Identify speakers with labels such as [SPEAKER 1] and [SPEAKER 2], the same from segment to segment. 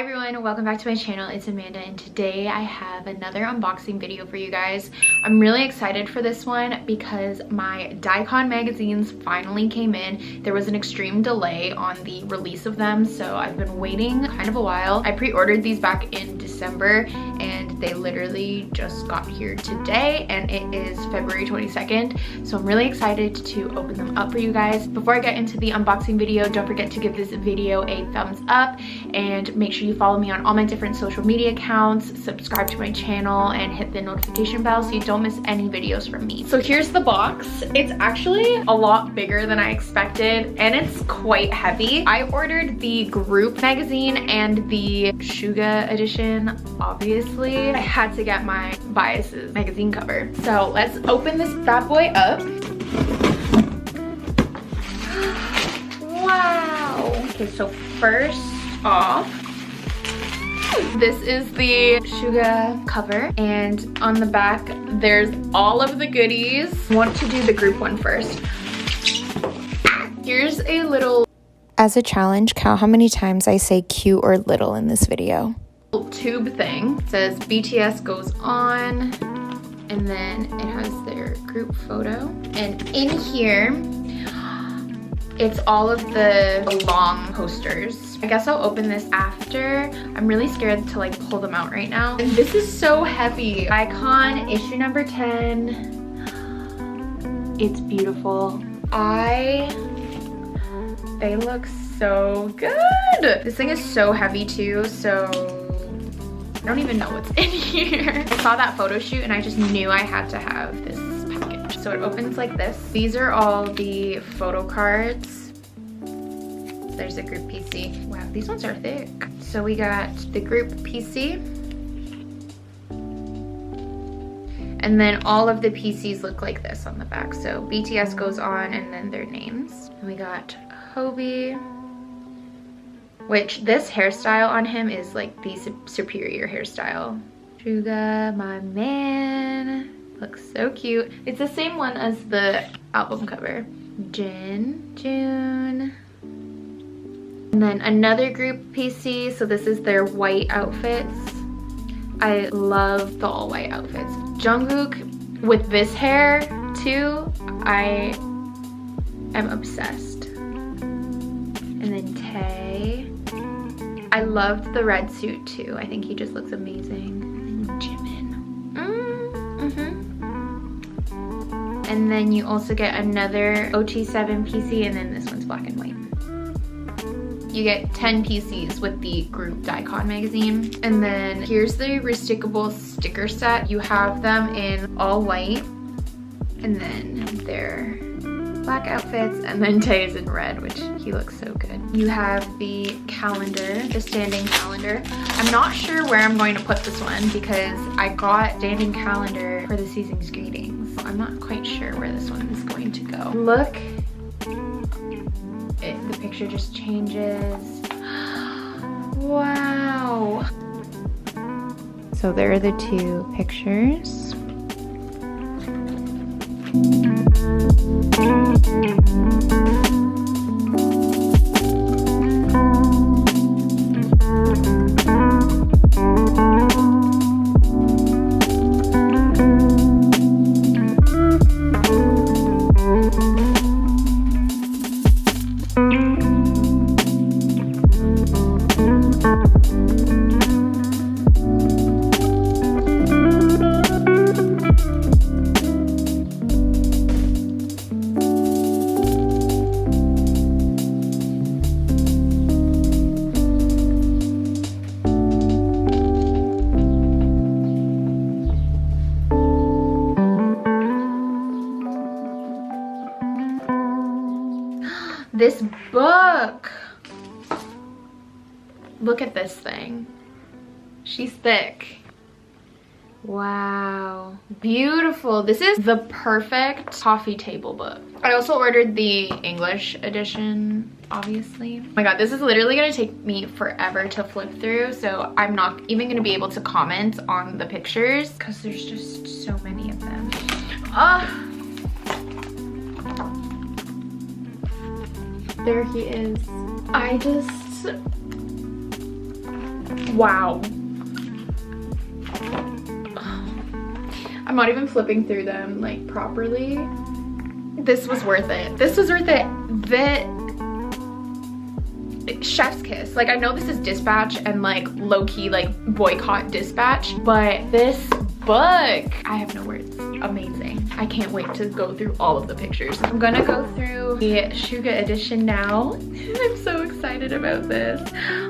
[SPEAKER 1] everyone, welcome back to my channel. It's Amanda and today I have another unboxing video for you guys. I'm really excited for this one because my Dicon magazines finally came in. There was an extreme delay on the release of them, so I've been waiting kind of a while. I pre-ordered these back in December and they literally just got here today, and it is February 22nd, so I'm really excited to open them up for you guys. Before I get into the unboxing video, don't forget to give this video a thumbs up and make sure you follow me on all my different social media accounts, subscribe to my channel, and hit the notification bell so you don't miss any videos from me. So here's the box. It's actually a lot bigger than I expected and it's quite heavy. I ordered the group magazine and the suga edition. Obviously, I had to get my biases magazine cover. So let's open this bad boy up. Wow. Okay, so first off, this is the suga cover, and on the back there's all of the goodies. I want to do the group one first. Here's a little,
[SPEAKER 2] as a challenge, count how many times I say cute or little in this video.
[SPEAKER 1] Tube thing. It says BTS goes on, and then it has their group photo, and in here it's all of the long posters. I guess I'll open this after. I'm really scared to like pull them out right now. And this is so heavy. Icon issue number 10. It's beautiful. They look so good. This thing is so heavy too, so I don't even know what's in here. I saw that photo shoot and I just knew I had to have this package. So it opens like this. These are all the photo cards. There's a group PC. Wow, these ones are thick. So we got the group PC. And then all of the PCs look like this on the back. So BTS goes on and then their names. And we got Hobie, which this hairstyle on him is like the superior hairstyle. Suga, my man. Looks so cute. It's the same one as the album cover. Jin, June. And then another group PC. So this is their white outfits. I love the all white outfits. Jungkook with this hair too. I am obsessed. And then Tae. I loved the red suit too. I think he just looks amazing. And Jimin. And then you also get another OT7 PC, and then this one's black and white. You get 10 PCs with the group Dicon magazine. And then here's the restickable sticker set. You have them in all white, and then their black outfits, and then Tae's in red, which he looks so good. You have the calendar, the standing calendar. I'm not sure where I'm going to put this one because I got standing calendar for the season's greetings. I'm not quite sure where this one is going to go. Look, the picture just changes. Wow.
[SPEAKER 2] So there are the two pictures.
[SPEAKER 1] This book. Look at this thing. She's thick. Wow, beautiful. This is the perfect coffee table book. I also ordered the English edition, obviously. Oh my god, this is literally gonna take me forever to flip through, so I'm not even gonna be able to comment on the pictures because there's just so many of them. There he is. Wow. I'm not even flipping through them like properly. This was worth it. This was worth it. Chef's kiss. Like, I know this is Dispatch and like low-key like boycott Dispatch, but this book, I have no words. Amazing. I can't wait to go through all of the pictures. I'm gonna go through the Suga edition now. I'm so excited about this.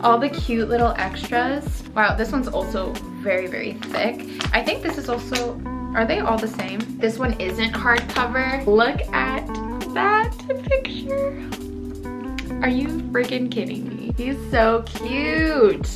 [SPEAKER 1] All the cute little extras. Wow, this one's also very, very thick. I think this is also, are they all the same? This one isn't hardcover. Look at that picture. Are you freaking kidding me? He's so cute.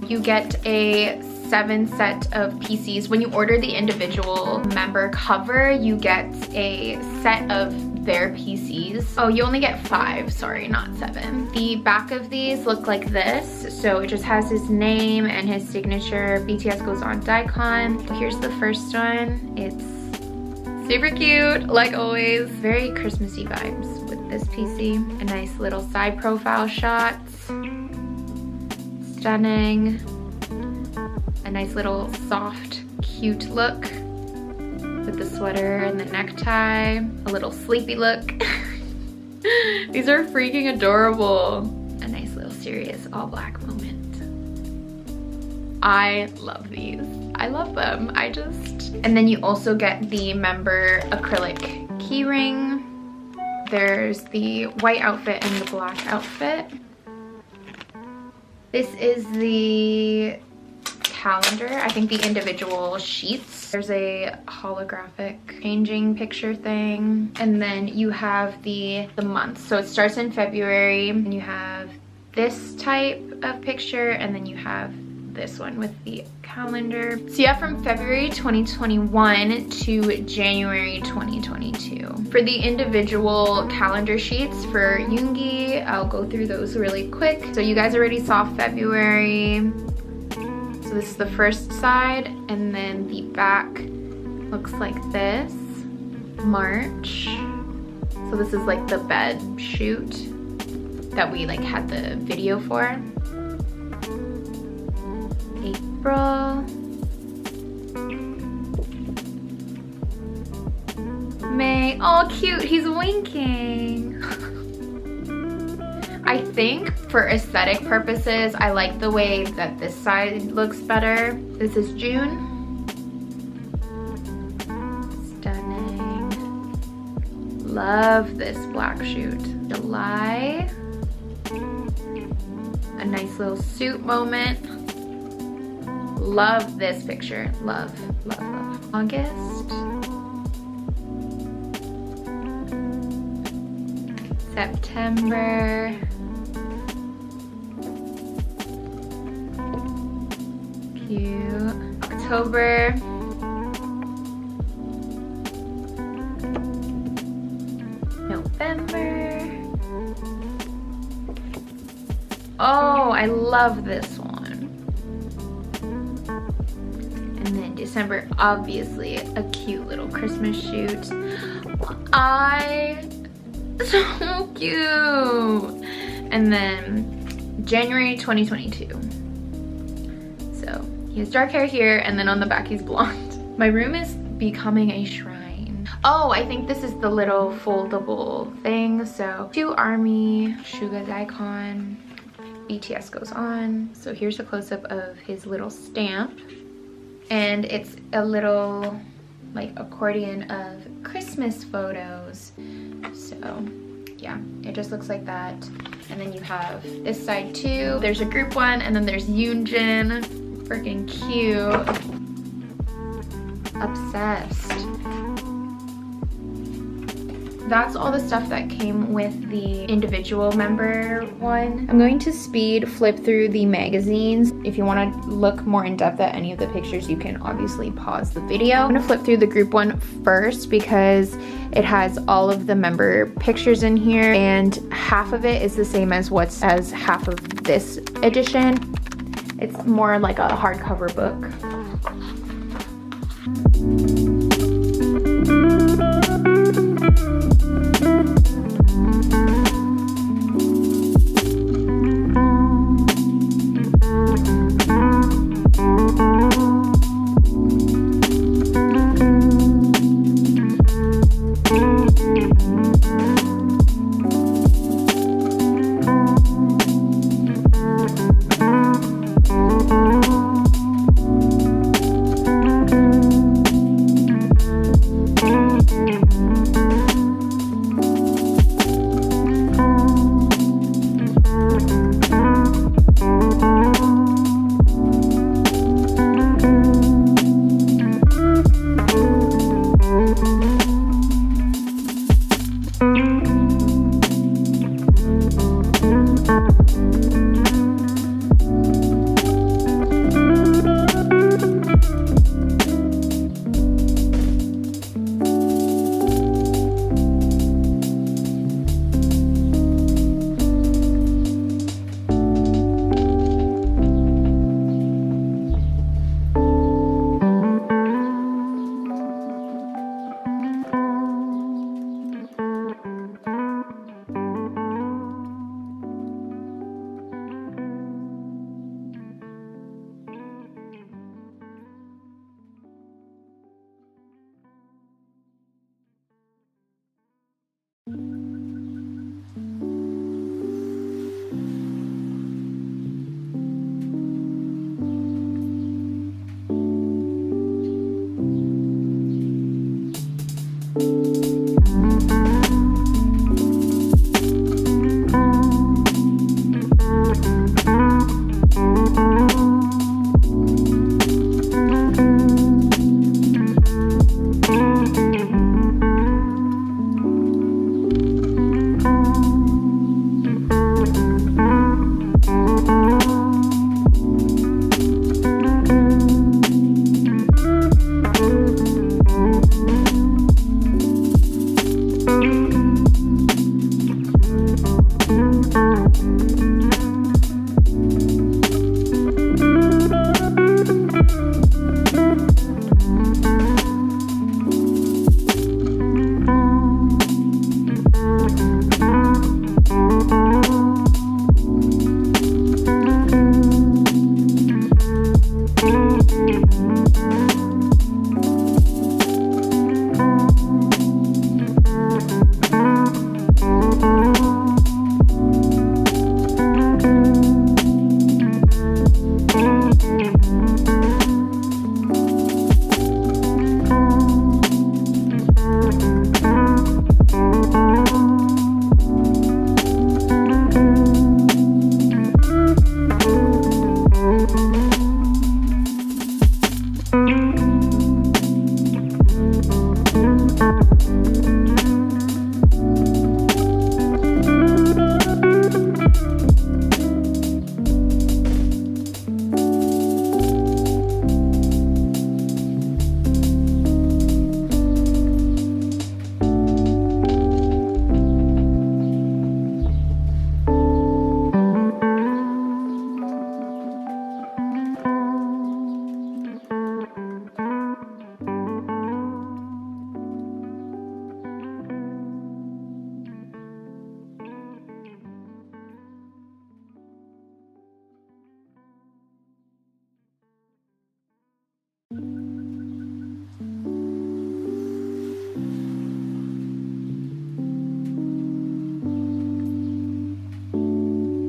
[SPEAKER 1] You get a 7 set of PCs. When you order the individual member cover, you get a set of their PCs. Oh, you only get 5, sorry, not 7. The back of these look like this. So it just has his name and his signature. BTS goes on dicon. Here's the first one. It's super cute, like always. Very Christmassy vibes with this PC. A nice little side profile shot. Stunning. A nice little soft, cute look with the sweater and the necktie. A little sleepy look. These are freaking adorable. A nice little serious all black moment. I love these. I love them. And then you also get the member acrylic keyring. There's the white outfit and the black outfit. This is the calendar. I think the individual sheets. There's a holographic changing picture thing. And then you have the months. So it starts in February and you have this type of picture and then you have this one with the calendar. So yeah, from February 2021 to January 2022. For the individual calendar sheets for Yoongi, I'll go through those really quick. So you guys already saw February. So this is the first side, and then the back looks like this. March. So this is like the bed shoot that we like had the video for. April. May. Oh, cute. He's winking. I think for aesthetic purposes, I like the way that this side looks better. This is June. Stunning. Love this black shoot. July. A nice little suit moment. Love this picture. Love, love, love. August. September. Cute. October. November. Oh, I love this one. And then December, obviously a cute little Christmas shoot. So cute. And then January 2022. So he has dark hair here, and then on the back he's blonde. My room is becoming a shrine. Oh, I think this is the little foldable thing. So to ARMY, Suga dicon, BTS goes on. So here's a close-up of his little stamp. And it's a little like accordion of Christmas photos. So yeah, it just looks like that. And then you have this side too. There's a group one, and then there's Yoonjin. Freaking cute. Obsessed. That's all the stuff that came with the individual member one. I'm going to speed flip through the magazines. If you want to look more in depth at any of the pictures, you can obviously pause the video. I'm going to flip through the group one first because it has all of the member pictures in here, and half of it is the same as half of this edition. It's more like a hardcover book.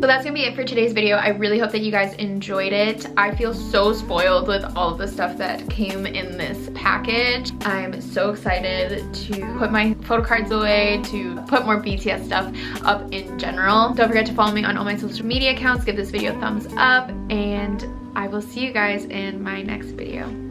[SPEAKER 1] So that's gonna be it for today's video. I really hope that you guys enjoyed it. I feel so spoiled with all of the stuff that came in this package. I'm so excited to put my photo cards away, to put more BTS stuff up in general. Don't forget to follow me on all my social media accounts. Give this video a thumbs up, and I will see you guys in my next video.